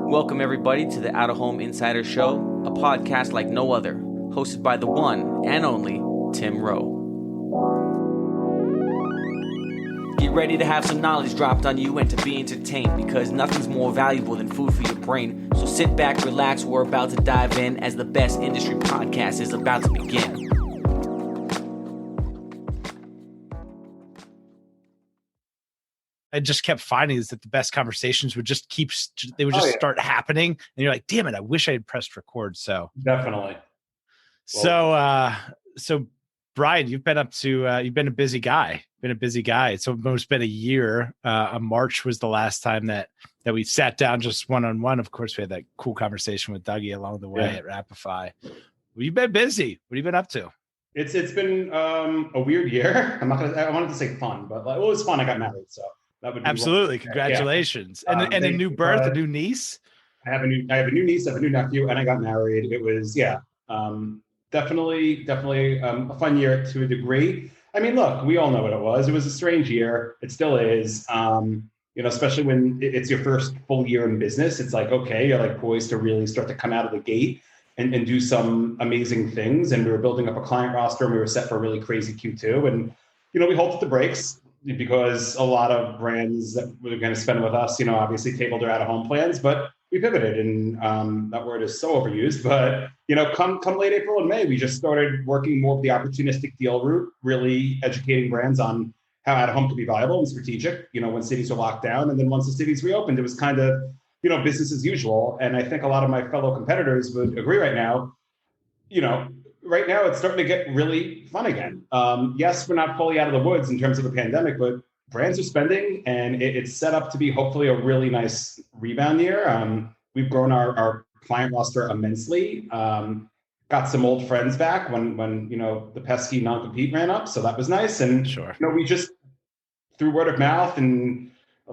Welcome, everybody, to the Out of Home Insider Show, a podcast like no other, hosted by the one and only Tim Rowe. Get ready to have some knowledge dropped on you and to be entertained, because nothing's more valuable than food for your brain. So sit back, relax, we're about to dive in as the best industry podcast is about to begin. I just kept finding is that the best conversations would just start happening. And you're like, damn it, I wish I had pressed record. So definitely. So Brian, you've been a busy guy, It's almost been a year. March was the last time that we sat down just one-on-one. Of course, we had that cool conversation with Dougie along the way at Rappaport. Well, you've been busy. What have you been up to? It's been a weird year. I wanted to say fun, but it was fun. I got married, so that would be absolutely congratulations. Yeah. And a new birth, a new niece. I have a new niece, I have a new nephew, and I got married. It was definitely a fun year to a degree. I mean, look, we all know what it was. It was a strange year. It still is. Especially when it's your first full year in business. It's like, okay, you're like poised to really start to come out of the gate and do some amazing things. And we were building up a client roster, and we were set for a really crazy Q2. And, we halted the brakes because a lot of brands that were going to spend with us, obviously tabled their out-of-home plans, but we pivoted, and that word is so overused. But, come late April and May, we just started working more of the opportunistic deal route, really educating brands on how out-of-home could be viable and strategic, when cities were locked down. And then once the cities reopened, it was kind of, business as usual. And I think a lot of my fellow competitors would agree right now, right now it's starting to get really fun again. Yes, we're not fully out of the woods in terms of the pandemic, but brands are spending, and it's set up to be hopefully a really nice rebound year. We've grown our client roster immensely. Got some old friends back when the pesky non-compete ran up, so that was nice. And sure, we just, through word of mouth and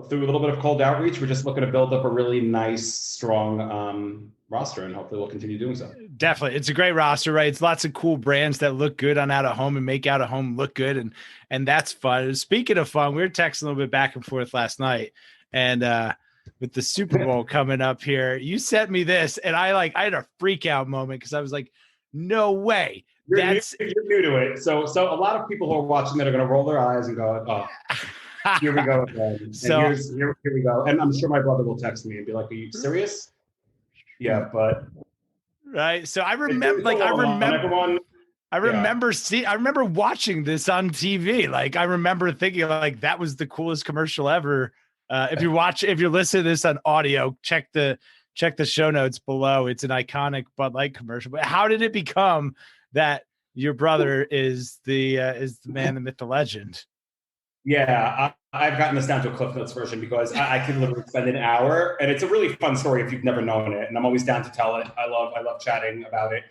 through a little bit of cold outreach, we're just looking to build up a really nice, strong roster, and hopefully we'll continue doing so. Definitely. It's a great roster, right? It's lots of cool brands that look good on out of home and make out of home look good. And that's fun. Speaking of fun, we were texting a little bit back and forth last night, and with the Superbowl coming up here, you sent me this, and I had a freak out moment because I was like, no way. You're new to it. So a lot of people who are watching that are going to roll their eyes and go, oh, here we go again. And here we go. And I'm sure my brother will text me and be like, are you serious? Yeah, but right. So I remember watching this on TV. Like, I remember thinking like that was the coolest commercial ever. If you're listening to this on audio, check the show notes below. It's an iconic Bud Light commercial. But how did it become that your brother is the man, the myth, the legend? Yeah, I've gotten this down to a Cliff Notes version because I can literally spend an hour, and it's a really fun story if you've never known it, and I'm always down to tell it. I love chatting about it.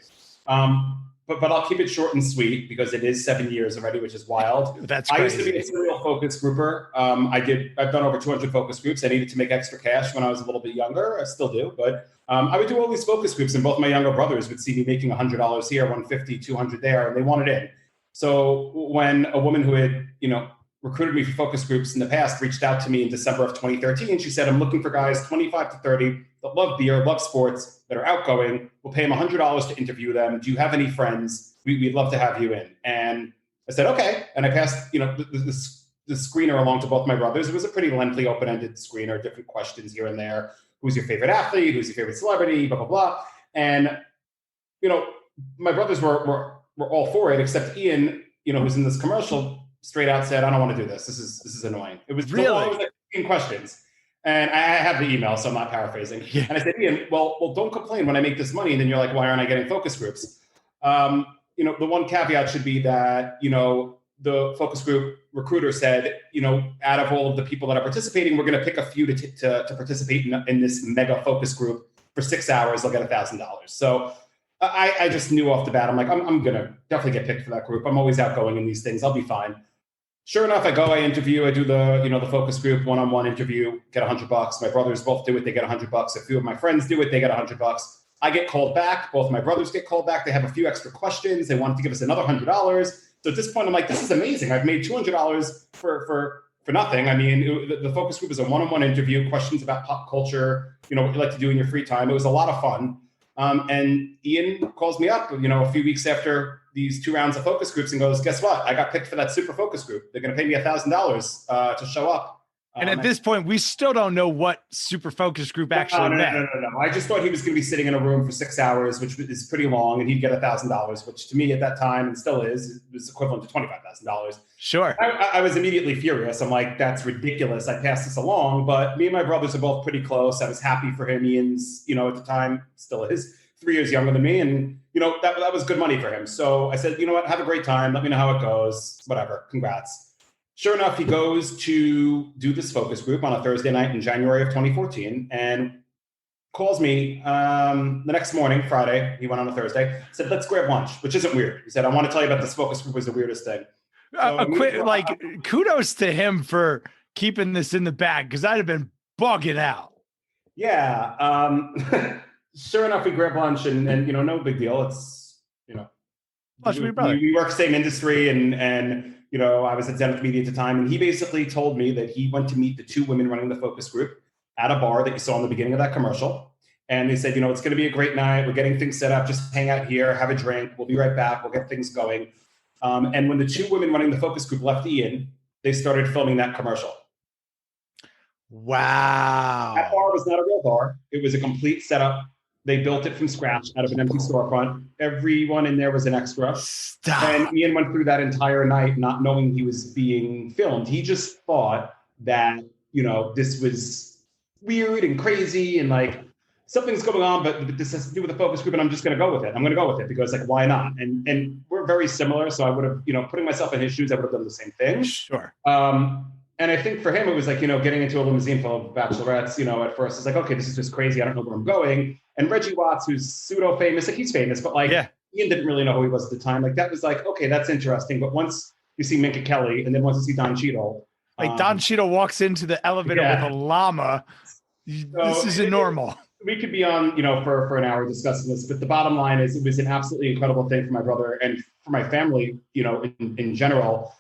But I'll keep it short and sweet because it is 7 years already, which is wild. That's crazy. I used to be a serial focus grouper. I've done over 200 focus groups. I needed to make extra cash when I was a little bit younger. I still do, but I would do all these focus groups, and both my younger brothers would see me making $100 here, $150, $200 there, and they wanted in. So when a woman who had, recruited me for focus groups in the past reached out to me in December of 2013. She said, I'm looking for guys 25 to 30 that love beer, love sports, that are outgoing. We'll pay them $100 to interview them. Do you have any friends? We'd love to have you in. And I said, okay. And I passed, the screener along to both my brothers. It was a pretty lengthy, open-ended screener, different questions here and there. Who's your favorite athlete? Who's your favorite celebrity? Blah, blah, blah. And, my brothers were all for it, except Ian, who's in this commercial, straight out said, I don't want to do this. This is annoying. It was really like 15 questions. And I have the email, so I'm not paraphrasing. Yeah. And I said, Ian, well, don't complain when I make this money. And then you're like, why aren't I getting focus groups? The one caveat should be that, the focus group recruiter said, out of all of the people that are participating, we're going to pick a few to participate in this mega focus group for 6 hours. They'll get $1,000. So I just knew off the bat, I'm like, I'm going to definitely get picked for that group. I'm always outgoing in these things. I'll be fine. Sure enough, I go, I interview, I do the focus group one-on-one interview, get $100. My brothers both do it. They get $100. A few of my friends do it. They get $100. I get called back. Both my brothers get called back. They have a few extra questions. They wanted to give us another $100. So at this point, I'm like, this is amazing. I've made $200 for for nothing. I mean, the focus group was a one-on-one interview, questions about pop culture, what you like to do in your free time. It was a lot of fun. And Ian calls me up, a few weeks after these 2 rounds of focus groups and goes, guess what? I got picked for that super focus group. They're going to pay me $1,000 to show up. And at this point, we still don't know what super focus group actually meant. No. I just thought he was going to be sitting in a room for 6 hours, which is pretty long, and he'd get $1,000, which to me at that time, and still is equivalent to $25,000. Sure. I was immediately furious. I'm like, that's ridiculous. I passed this along, but me and my brothers are both pretty close. I was happy for him. Ian's, at the time, still is 3 years younger than me, and that was good money for him. So I said, you know what, have a great time. Let me know how it goes. Whatever. Congrats. Sure enough, he goes to do this focus group on a Thursday night in January of 2014 and calls me the next morning, Friday. He went on a Thursday, said, let's grab lunch, which isn't weird. He said, I want to tell you about this focus group was the weirdest thing. Kudos to him for keeping this in the bag, because I'd have been bugging out. Yeah. Sure enough, we grab lunch and no big deal. It's, we work same industry and I was at Zenith Media at the time, and he basically told me that he went to meet the 2 women running the focus group at a bar that you saw in the beginning of that commercial. And they said, it's going to be a great night. We're getting things set up. Just hang out here, have a drink. We'll be right back. We'll get things going. And when the 2 women running the focus group left Ian, they started filming that commercial. Wow. That bar was not a real bar. It was a complete setup. They built it from scratch out of an empty storefront. Everyone in there was an extra. Stop. And Ian went through that entire night not knowing he was being filmed. He just thought that, this was weird and crazy and like something's going on, but this has to do with the focus group and I'm just going to go with it. I'm going to go with it because like, why not? And we're very similar. So I would have, putting myself in his shoes, I would have done the same thing. Sure. And I think for him, it was like, getting into a limousine full of bachelorettes, at first it's like, okay, this is just crazy. I don't know where I'm going. And Reggie Watts, who's pseudo famous, like he's famous, but like Ian didn't really know who he was at the time. Like that was like, okay, that's interesting. But once you see Minka Kelly and then once you see Don Cheadle. Don Cheadle walks into the elevator with a llama. This isn't normal. We could be on, for an hour discussing this, but the bottom line is it was an absolutely incredible thing for my brother and for my family, in general.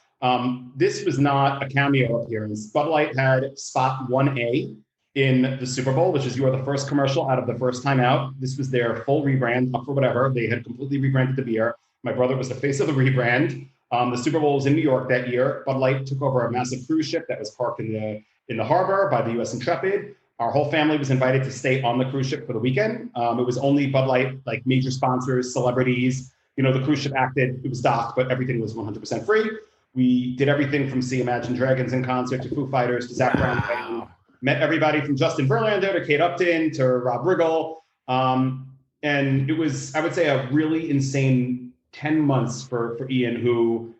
This was not a cameo appearance. Bud Light had spot 1A in the Super Bowl, which is You Are the First commercial out of the first time out. This was their full rebrand, up for whatever. They had completely rebranded the beer. My brother was the face of the rebrand. The Super Bowl was in New York that year. Bud Light took over a massive cruise ship that was parked in the harbor by the U.S. Intrepid. Our whole family was invited to stay on the cruise ship for the weekend. It was only Bud Light, like major sponsors, celebrities. The cruise ship acted, it was docked, but everything was 100% free. We did everything from see Imagine Dragons in concert to Foo Fighters to Zach Brown. Met everybody from Justin Verlander to Kate Upton to Rob Riggle. And it was, I would say, a really insane 10 months for Ian, who,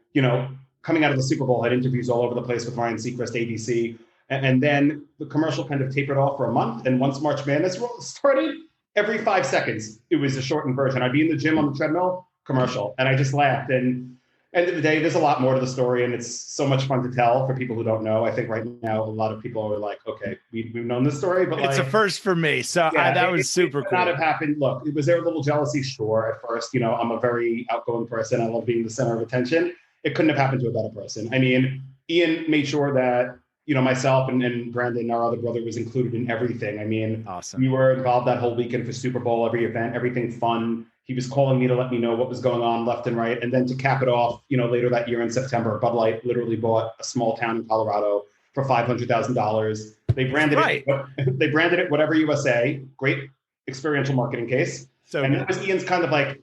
coming out of the Super Bowl had interviews all over the place with Ryan Seacrest, ABC. And then the commercial kind of tapered off for a month. And once March Madness started, every 5 seconds, it was a shortened version. I'd be in the gym on the treadmill, commercial. And I just laughed. And end of the day, there's a lot more to the story, and it's so much fun to tell for people who don't know. I think right now, a lot of people are like, okay, we've known this story, but it's a first for me. So that was super cool. Not have happened. Look, was there a little jealousy? Sure. At first, I'm a very outgoing person. I love being the center of attention. It couldn't have happened to a better person. I mean, Ian made sure that, myself and Brandon, our other brother, was included in everything. I mean, awesome. We were involved that whole weekend for Super Bowl, every event, everything fun. He was calling me to let me know what was going on left and right. And then to cap it off, later that year in September, Bud Light literally bought a small town in Colorado for $500,000. They branded it. They branded it Whatever USA. Great experiential marketing case. So and that was Ian's kind of like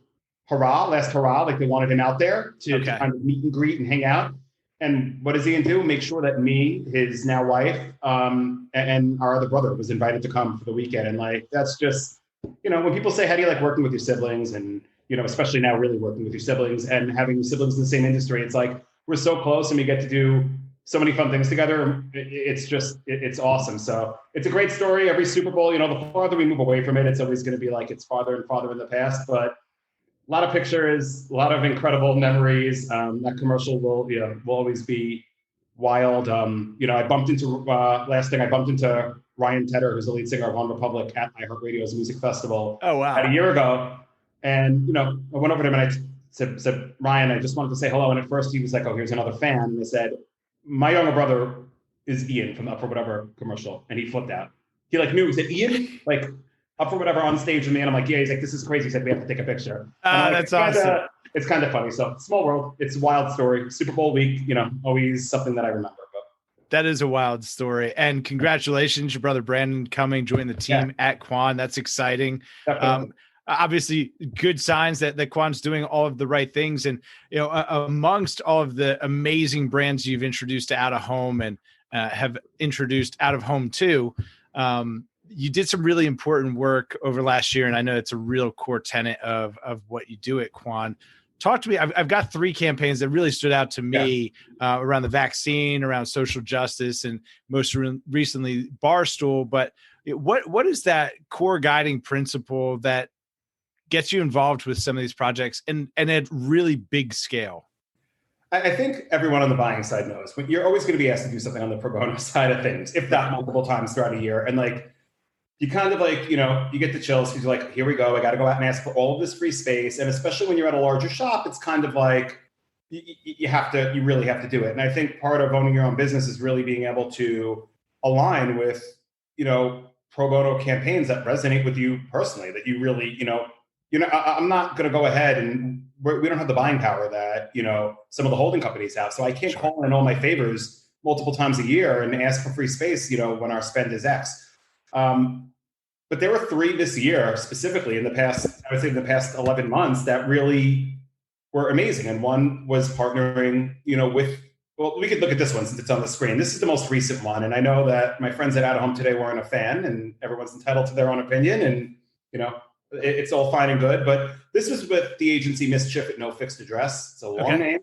last hurrah. Like they wanted him out there to kind of meet and greet and hang out. And what does Ian do? Make sure that me, his now wife, and our other brother was invited to come for the weekend. And like that's just. When people say, how do you like working with your siblings? And, especially now really working with your siblings and having siblings in the same industry, it's like, we're so close and we get to do so many fun things together. It's awesome. So it's a great story. Every Super Bowl, the farther we move away from it, it's always going to be like, it's farther and farther in the past, but a lot of pictures, a lot of incredible memories. That commercial will always be wild. I bumped into, I bumped into Ryan Tedder, who's the lead singer of One Republic at iHeartRadio's music festival. Oh, wow. About a year ago. And, I went over to him and I said, Ryan, I just wanted to say hello. And at first he was like, oh, here's another fan. And I said, my younger brother is Ian from the Up for Whatever commercial, and he flipped out. He like knew. He said, Ian, like Up for Whatever on stage with me, and I'm like, yeah. He's like, this is crazy. He said, we have to take a picture. That's awesome. It's kind of funny. So small world. It's a wild story. Super Bowl week, always something that I remember. But that is a wild story. And congratulations, your brother Brandon coming, join the team at Quan. That's exciting. Obviously good signs that Quan's doing all of the right things. And, amongst all of the amazing brands you've introduced to out of home and have introduced out of home too, you did some really important work over last year. And I know it's a real core tenet of what you do at Quan. Talk to me. I've got 3 campaigns that really stood out to me around the vaccine, around social justice, and most recently Barstool. But what is that core guiding principle that gets you involved with some of these projects and at really big scale? I think everyone on the buying side knows, but you're always going to be asked to do something on the pro bono side of things, if not multiple times throughout a year. And like, you kind of like, you get the chills because you're like, here we go. I got to go out and ask for all of this free space. And especially when you're at a larger shop, it's kind of like, you really have to do it. And I think part of owning your own business is really being able to align with, pro bono campaigns that resonate with you personally, that you really, I'm not going to go ahead and we don't have the buying power that, some of the holding companies have. So I can't call in all my favors multiple times a year and ask for free space, when our spend is X. But there were 3 this year, specifically in the past 11 months that really were amazing. And one was partnering, well, we could look at this one since it's on the screen. This is the most recent one. And I know that my friends at Out of Home today weren't a fan, and everyone's entitled to their own opinion. And, it's all fine and good. But this was with the agency Mischief at No Fixed Address. It's a long name.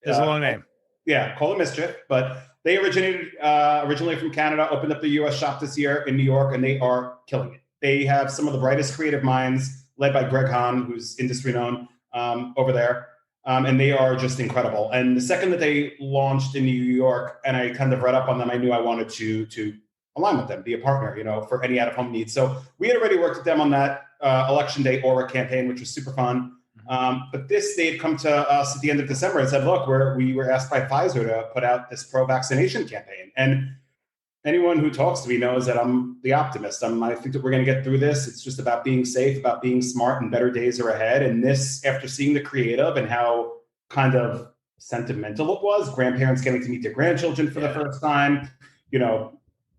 It's a long name. Yeah, call it Mischief. But they originated originally from Canada, opened up the U.S. shop this year in New York, and they are killing it. They have some of the brightest creative minds, led by Greg Hahn, who's industry known over there. And they are just incredible. And the second that they launched in New York, and I kind of read up on them, I knew I wanted to align with them, be a partner, for any out-of-home needs. So we had already worked with them on that election day Aura campaign, which was super fun. But they had come to us at the end of December and said, look, we were asked by Pfizer to put out this pro-vaccination campaign. And anyone who talks to me knows that I'm the optimist. I think that we're going to get through this. It's just about being safe, about being smart, and better days are ahead. And this, after seeing the creative and how kind of sentimental it was, grandparents getting to meet their grandchildren for the first time,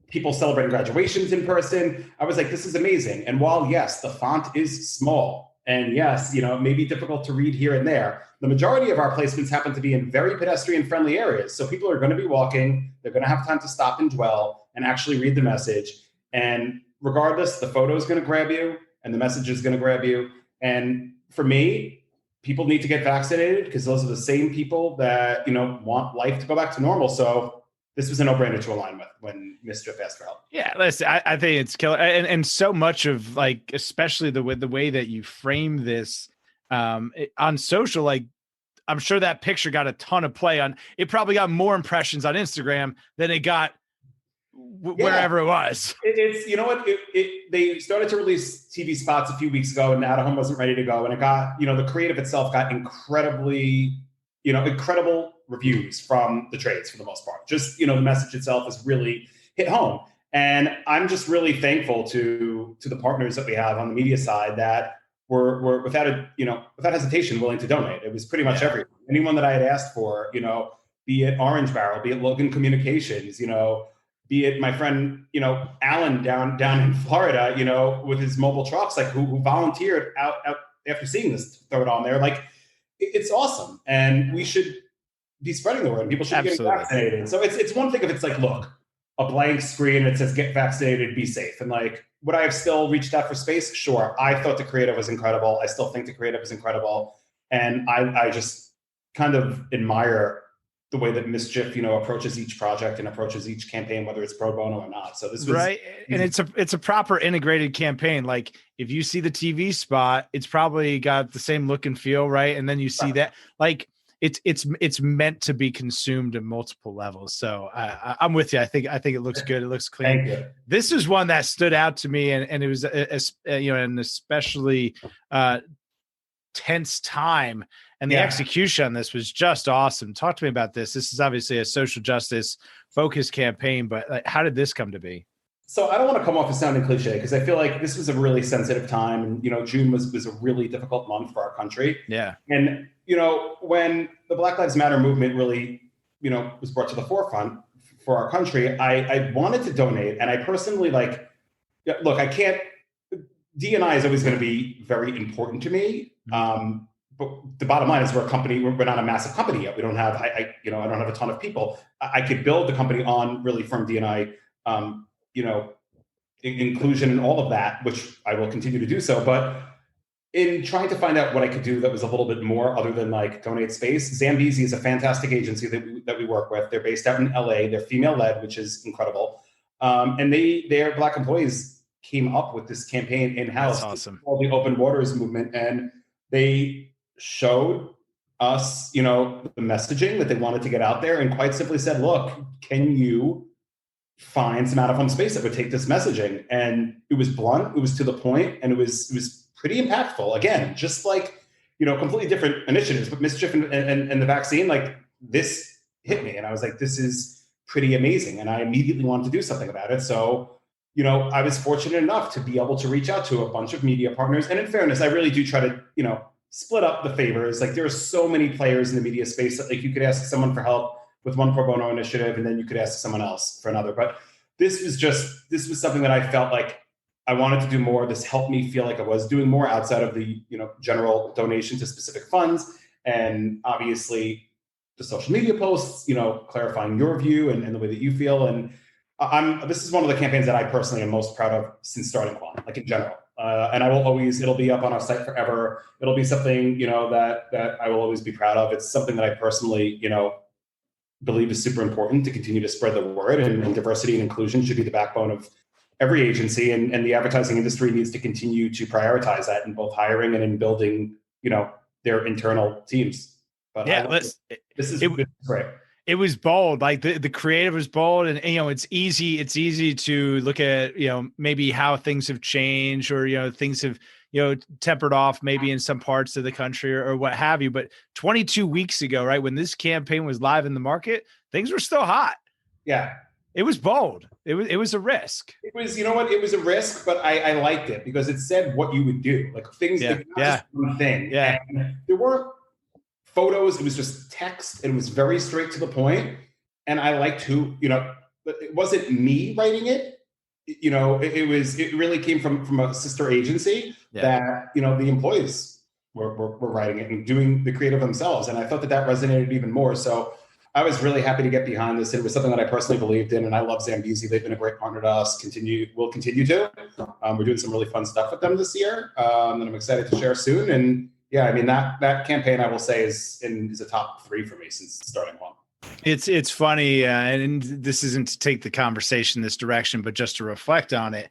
people celebrating graduations in person, I was like, this is amazing. And while, yes, the font is small, and yes, it may be difficult to read here and there, the majority of our placements happen to be in very pedestrian-friendly areas. So people are going to be walking, they're going to have time to stop and dwell and actually read the message. And regardless, the photo is going to grab you and the message is going to grab you. And for me, people need to get vaccinated because those are the same people that, want life to go back to normal. So this was a no-brainer to align with when Mischief asked for help. Yeah, listen, I think it's killer. And so much of, like, especially the way that you frame this on social, like, I'm sure that picture got a ton of play on. It probably got more impressions on Instagram than it got wherever it was. It's they started to release TV spots a few weeks ago, and Out of Home wasn't ready to go, and it got the creative itself got incredible reviews from the trades for the most part. Just the message itself has really hit home, and I'm just really thankful to the partners that we have on the media side that were without hesitation willing to donate. It was pretty much everyone. Anyone that I had asked for, be it Orange Barrel, be it Logan Communications, be it my friend, Alan down in Florida, with his mobile trucks, like who volunteered out after seeing this, throw it on there. Like, it's awesome, and we should be spreading the word. People should be getting vaccinated. So it's one thing if it's like, look, a blank screen that says get vaccinated, be safe. And like, would I have still reached out for space? Sure. I thought the creative was incredible. I still think the creative is incredible. And I just kind of admire the way that Mischief, approaches each project and approaches each campaign, whether it's pro bono or not. So this was right. And it's a proper integrated campaign. Like, if you see the TV spot, it's probably got the same look and feel, right? And then you see that, like, it's meant to be consumed at multiple levels. So I'm with you. I think it looks good. It looks clean. Thank you. This is one that stood out to me, and it was and especially tense time. And the Yeah. execution on this was just awesome. Talk to me about this. This is obviously a social justice focused campaign, but like, how did this come to be? So I don't want to come off as sounding cliche because I feel like this was a really sensitive time. And, June was a really difficult month for our country. Yeah. And, when the Black Lives Matter movement really, was brought to the forefront for our country, I wanted to donate. And I personally look, I can't, D&I is always going to be very important to me. But the bottom line is we're a company, we're not a massive company yet. We don't have, I don't have a ton of people. I could build the company on really firm D&I, inclusion and all of that, which I will continue to do so. But in trying to find out what I could do that was a little bit more other than donate space, Zambezi is a fantastic agency that we work with. They're based out in LA. They're female led, which is incredible. And their Black employees came up with this campaign in-house. That's awesome. Called the Open Waters Movement. And they showed us, the messaging that they wanted to get out there and quite simply said, look, can you find some out-of-home space that would take this messaging? And it was blunt, it was to the point, and it was pretty impactful. Again, just completely different initiatives, but mischief and the vaccine, this hit me. And I was like, this is pretty amazing. And I immediately wanted to do something about it. So, I was fortunate enough to be able to reach out to a bunch of media partners. And in fairness, I really do try to, split up the favors. There are so many players in the media space that you could ask someone for help with one pro bono initiative, and then you could ask someone else for another. But this was something that I felt like I wanted to do more. This helped me feel like I was doing more outside of the, general donation to specific funds. And obviously the social media posts, clarifying your view and the way that you feel. And this is one of the campaigns that I personally am most proud of since starting Quan, in general. And I will always, it'll be up on our site forever. It'll be something, that I will always be proud of. It's something that I personally, believe is super important to continue to spread the word, and diversity and inclusion should be the backbone of every agency. And the advertising industry needs to continue to prioritize that in both hiring and in building, their internal teams. But yeah, this is great. It was bold. The creative was bold, and it's easy to look at, maybe how things have changed, or, things have, tempered off maybe in some parts of the country or what have you. But 22 weeks ago, right, when this campaign was live in the market, things were still hot. Yeah. It was bold. It was a risk. It was, it was a risk, but I liked it because it said what you would do. Things, just one thing. Yeah. And there weren't photos. It was just text. It was very straight to the point. And I liked who, it wasn't me writing it. It really came from a sister agency that, the employees were writing it and doing the creative themselves. And I thought that resonated even more. So I was really happy to get behind this. It was something that I personally believed in, and I love Zambezi. They've been a great partner to us. We'll continue to. We're doing some really fun stuff with them this year that I'm excited to share soon. And yeah, I mean, that campaign, I will say, is a top 3 for me since starting Quan. It's funny, and this isn't to take the conversation this direction, but just to reflect on it.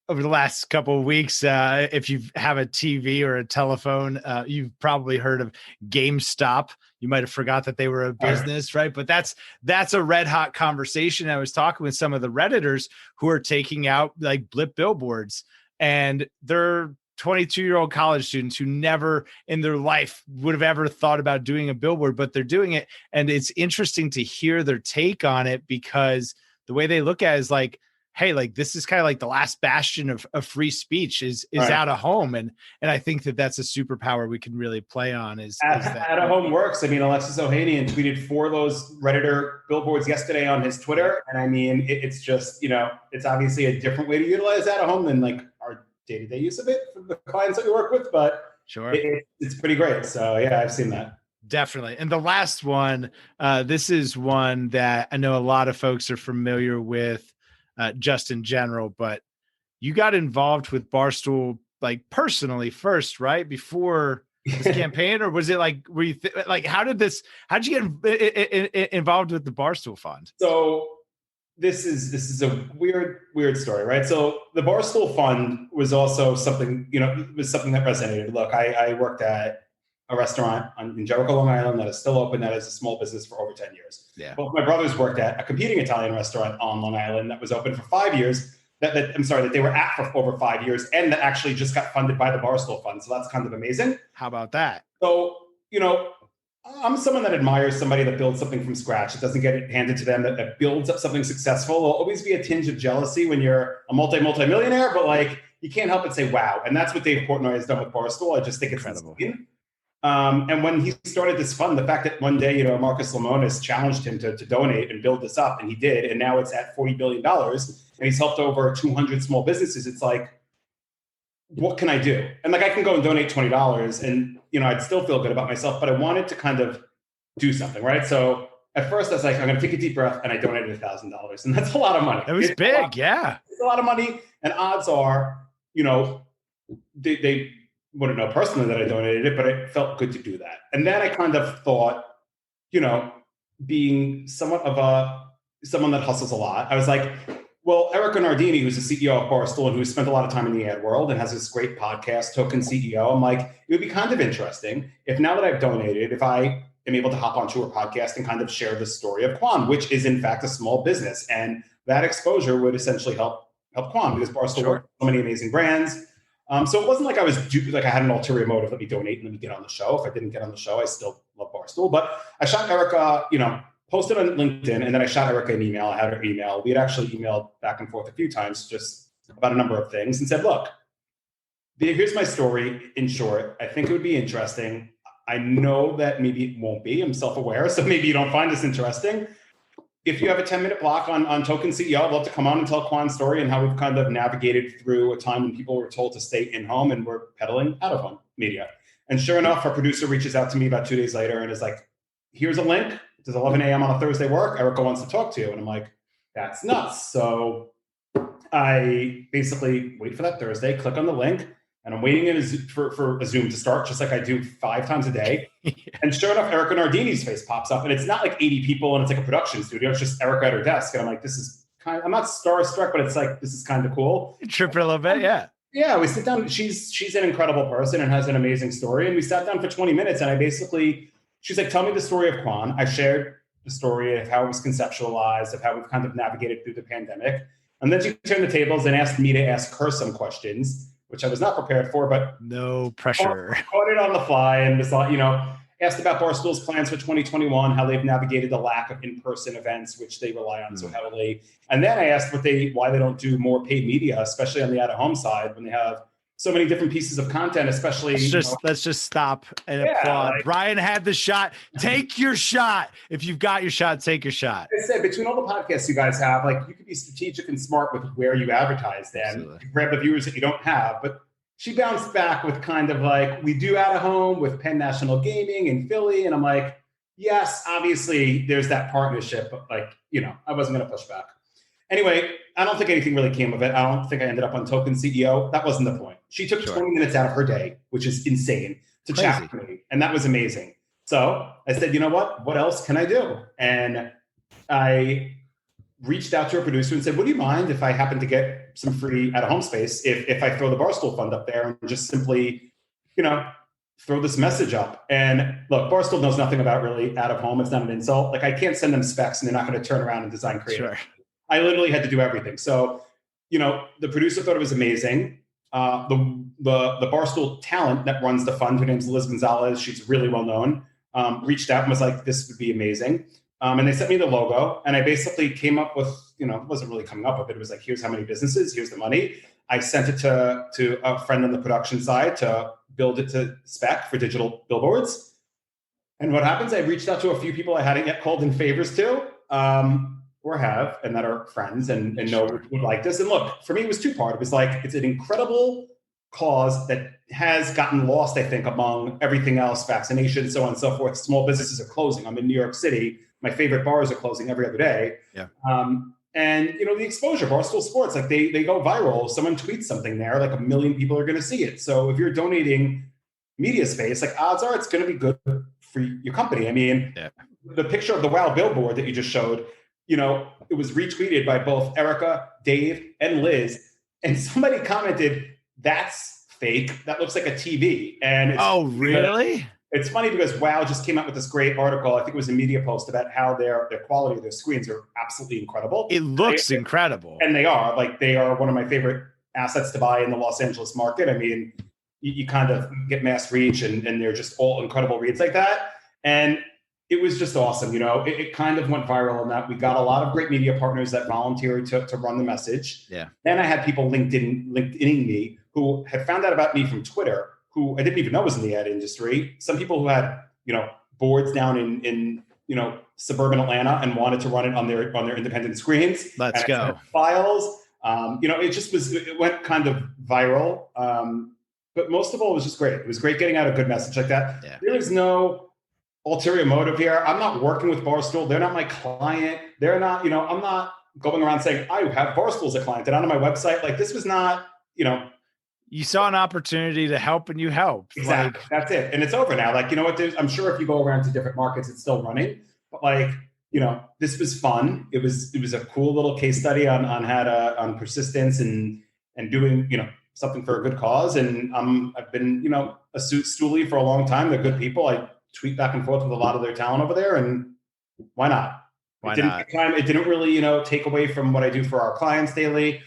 Over the last couple of weeks, if you have a TV or a telephone, you've probably heard of GameStop. You might have forgot that they were a business, right? But that's a red hot conversation. I was talking with some of the Redditors who are taking out blip billboards, and they're 22-year-old college students who never in their life would have ever thought about doing a billboard, but they're doing it. And it's interesting to hear their take on it, because the way they look at it is hey, this is kind of the last bastion of free speech is out of home. And I think that's a superpower we can really play on is that out of home works. I mean, Alexis Ohanian tweeted 4 of those Redditor billboards yesterday on his Twitter. And I mean, it's just, it's obviously a different way to utilize out of home than our day-to-day use of it for the clients that we work with, but sure, it's pretty great. So yeah, I've seen that. Definitely. And the last one, this is one that I know a lot of folks are familiar with, just in general, but you got involved with Barstool personally first, right? Before this campaign, or was it were you how'd you get involved with the Barstool Fund? So this is a weird story, right? So the Barstool Fund was also something, it was something that resonated. Look, I worked at a restaurant in Jericho, Long Island that is still open, that is a small business for over 10 years. Yeah. Both my brothers worked at a competing Italian restaurant on Long Island that was open for 5 years that they were at for over 5 years, and that actually just got funded by the Barstool Fund. So that's kind of amazing. How about that? So, I'm someone that admires somebody that builds something from scratch. It doesn't get it handed to them, that builds up something successful. There'll always be a tinge of jealousy when you're a multi-millionaire, but like, you can't help but say, wow. And that's what Dave Portnoy has done with Barstool. I just think it's incredible. Insane. And when he started this fund, the fact that one day, Marcus Lemonis challenged him to donate and build this up, and he did, and now it's at $40 billion, and he's helped over 200 small businesses. It's like, what can I do? And like, I can go and donate $20 and, I'd still feel good about myself, but I wanted to kind of do something, right? So at first I was like, I'm going to take a deep breath, and I donated $1,000, and that's a lot of money. It was big. Yeah. It's a lot of money. And odds are, they wouldn't know personally that I donated it, but it felt good to do that. And then I kind of thought, being somewhat of someone that hustles a lot, I was like, well, Erica Nardini, who's the CEO of Barstool and who spent a lot of time in the ad world and has this great podcast, Token CEO, I'm like, it would be kind of interesting if now that I've donated, if I am able to hop onto her podcast and kind of share the story of Quan, which is in fact a small business. And that exposure would essentially help Quan, because Barstool works with so many amazing brands. So it wasn't like I had an ulterior motive, let me donate and let me get on the show. If I didn't get on the show, I still love Barstool. But I shot Erica, posted on LinkedIn, and then I shot Erica an email. I had her email. We had actually emailed back and forth a few times just about a number of things, and said, look, here's my story in short. I think it would be interesting. I know that maybe it won't be. I'm self-aware, so maybe you don't find this interesting. If you have a 10-minute block on Token CEO, I'd love to come on and tell Quan's story and how we've kind of navigated through a time when people were told to stay in home and we're peddling out-of-home media. And sure enough, our producer reaches out to me about 2 days later and is like, here's a link. Does 11 a.m. on a Thursday work? Erica wants to talk to you. And I'm like, that's nuts. So I basically wait for that Thursday, click on the link, and I'm waiting for a Zoom to start, just like I do 5 times a day. Yeah. And sure enough, Erica Nardini's face pops up, and it's not like 80 people and it's like a production studio. It's just Erica at her desk. And I'm like, this is I'm not starstruck, but it's like, this is kind of cool. You trip a little bit, yeah. Yeah, we sit down. She's an incredible person and has an amazing story. And we sat down for 20 minutes, and she's like, tell me the story of Quan. I shared the story of how it was conceptualized, of how we've kind of navigated through the pandemic. And then she turned the tables and asked me to ask her some questions, which I was not prepared for, but no pressure. Caught it on the fly and was like, asked about Barstool's plans for 2021, how they've navigated the lack of in-person events, which they rely on so heavily. And then I asked why they don't do more paid media, especially on the out-of-home side, when they have so many different pieces of content, especially. Let's just stop and applaud. Brian had the shot. Take your shot. If you've got your shot, take your shot. I said, between all the podcasts you guys have, like, you could be strategic and smart with where you advertise them, grab the viewers that you don't have. But she bounced back with kind of like, we do out of home with Penn National Gaming in Philly. And I'm like, yes, obviously there's that partnership, but like, I wasn't going to push back. Anyway, I don't think anything really came of it. I don't think I ended up on Token CEO. That wasn't the point. She took 20 minutes out of her day, which is insane, to chat with me. And that was amazing. So I said, you know what else can I do? And I reached out to her producer and said, would you mind if I happen to get some free out-of-home space if I throw the Barstool Fund up there and just simply, throw this message up? And look, Barstool knows nothing about really out-of-home. It's not an insult. Like, I can't send them specs and they're not going to turn around and design creative. Sure. I literally had to do everything. So, the producer thought it was amazing. The Barstool talent that runs the fund, her name's Liz Gonzalez, she's really well known, reached out and was like, this would be amazing. And they sent me the logo, and I basically came up with, it wasn't really coming up with it. It was like, here's how many businesses, here's the money. I sent it to a friend on the production side to build it to spec for digital billboards. And what happens, I reached out to a few people I hadn't yet called in favors to, or have, and that are friends and know would like this. And look, for me, it was two-part. It was like, it's an incredible cause that has gotten lost, I think, among everything else, vaccinations, so on and so forth. Small businesses are closing. I'm in New York City. My favorite bars are closing every other day. Yeah. And, the exposure, Barstool Sports, like they go viral. Someone tweets something there, like 1 million people are going to see it. So if you're donating media space, like, odds are it's going to be good for your company. I mean, the picture of the WOW billboard that you just showed, it was retweeted by both Erica, Dave, and Liz. And somebody commented, that's fake. That looks like a TV. And it's, oh, really? It's funny because Wow just came out with this great article. I think it was a media post about how their quality of their screens are absolutely incredible. It looks incredible. And they are one of my favorite assets to buy in the Los Angeles market. I mean, you kind of get mass reach and they're just all incredible reads like that. And it was just awesome. It kind of went viral in that we got a lot of great media partners that volunteered to run the message. Yeah. Then I had people LinkedIning me who had found out about me from Twitter, who I didn't even know was in the ad industry. Some people who had, boards down in suburban Atlanta and wanted to run it on their independent screens. Let's go. Files. It went kind of viral. But most of all, it was just great. It was great getting out a good message like that. Yeah. There is no ulterior motive here. I'm not working with Barstool. They're not my client. They're not, I'm not going around saying, I have Barstool as a client. They're not on my website. Like, this was not, You saw an opportunity to help and you helped. Exactly. That's it. And it's over now. Like, I'm sure if you go around to different markets, it's still running. But this was fun. It was a cool little case study on how to, on persistence and doing, something for a good cause. And I've been, a stoolie for a long time. They're good people. I tweet back and forth with a lot of their talent over there. And why not? It didn't really, take away from what I do for our clients daily.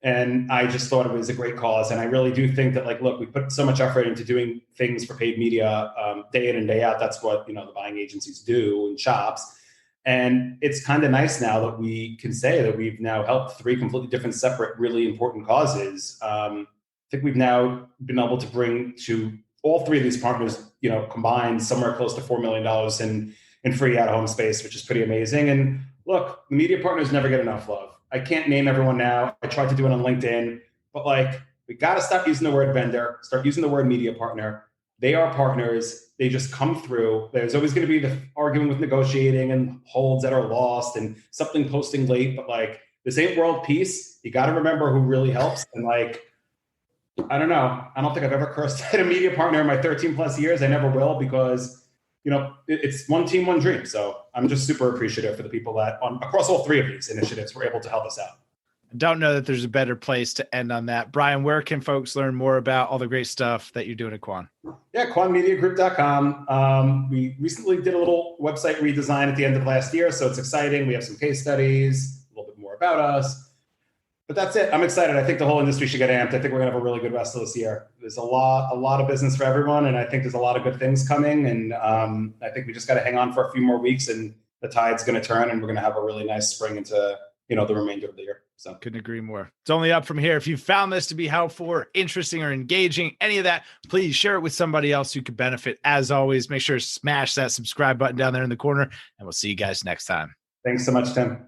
And I just thought it was a great cause. And I really do think that, look, we put so much effort into doing things for paid media day in and day out. That's what, the buying agencies do in shops. And it's kind of nice now that we can say that we've now helped 3 completely different, separate, really important causes. I think we've now been able to bring to all 3 of these partners, combined somewhere close to $4 million in free at-home space, which is pretty amazing. And look, the media partners never get enough love. I can't name everyone now. I tried to do it on LinkedIn, but we got to stop using the word vendor, start using the word media partner. They are partners. They just come through. There's always going to be the arguing with negotiating and holds that are lost and something posting late, but this ain't world peace. You got to remember who really helps. And I don't know. I don't think I've ever cursed at a media partner in my 13 plus years. I never will, because it's one team, one dream. So I'm just super appreciative for the people that across all 3 of these initiatives were able to help us out. I don't know that there's a better place to end on that. Brian, where can folks learn more about all the great stuff that you're doing at Quan? Yeah, QuanMediaGroup.com. We recently did a little website redesign at the end of last year. So it's exciting. We have some case studies, a little bit more about us. But that's it. I'm excited. I think the whole industry should get amped. I think we're going to have a really good rest of this year. There's a lot of business for everyone. And I think there's a lot of good things coming. And I think we just got to hang on for a few more weeks and the tide's going to turn and we're going to have a really nice spring into, the remainder of the year. So couldn't agree more. It's only up from here. If you found this to be helpful or interesting or engaging, any of that, please share it with somebody else who could benefit. As always, make sure to smash that subscribe button down there in the corner and we'll see you guys next time. Thanks so much, Tim.